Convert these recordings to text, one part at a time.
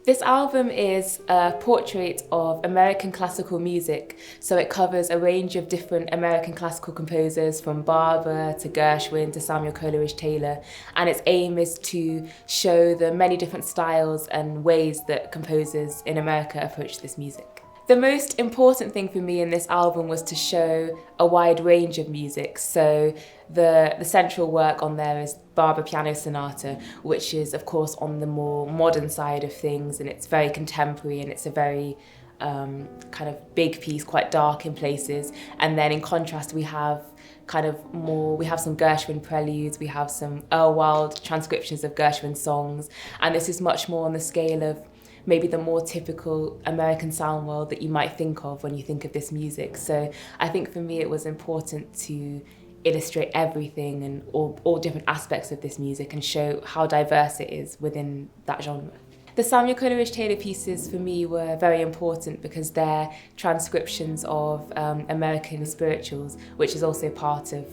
This album is a portrait of American classical music, so it covers a range of different American classical composers from Barber to Gershwin to Samuel Coleridge-Taylor, and its aim is to show the many different styles and ways that composers in America approach this music. The most important thing for me in this album was to show a wide range of music. So the central work on there is Barber Piano Sonata, which is of course on the more modern side of things, and it's very contemporary and it's a very kind of big piece, quite dark in places. And then in contrast we have we have some Gershwin preludes, we have some Earl Wild transcriptions of Gershwin songs, and this is much more on the scale of maybe the more typical American sound world that you might think of when you think of this music. So I think for me it was important to illustrate everything and all different aspects of this music and show how diverse it is within that genre. The Samuel Coleridge-Taylor pieces for me were very important because they're transcriptions of American spirituals, which is also part of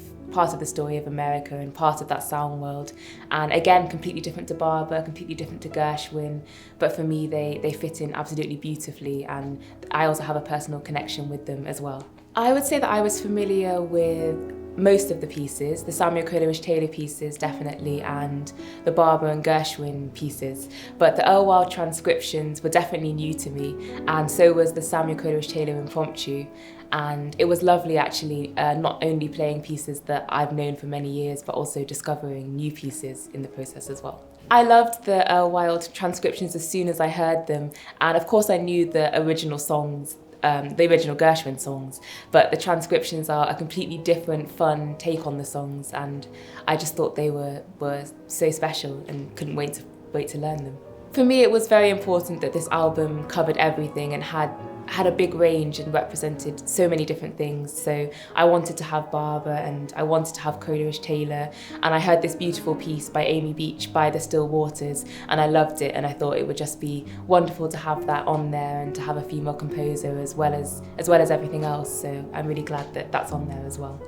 the story of America and part of that sound world. And again, completely different to Barber, completely different to Gershwin, but for me they fit in absolutely beautifully, and I also have a personal connection with them as well. I would say that I was familiar with most of the pieces, the Samuel Coleridge-Taylor pieces definitely, and the Barber and Gershwin pieces, but the Earl Wild transcriptions were definitely new to me, and so was the Samuel Coleridge-Taylor impromptu. And it was lovely actually, not only playing pieces that I've known for many years, but also discovering new pieces in the process as well. I loved the Earl Wild transcriptions as soon as I heard them, and of course I knew the original songs, the original Gershwin songs, but the transcriptions are a completely different, fun take on the songs, and I just thought they were so special and couldn't wait to learn them. For me, it was very important that this album covered everything and had a big range and represented so many different things. So I wanted to have Barber and I wanted to have Coleridge-Taylor, and I heard this beautiful piece by Amy Beach, By the Still Waters, and I loved it, and I thought it would just be wonderful to have that on there and to have a female composer as well as everything else. So I'm really glad that that's on there as well.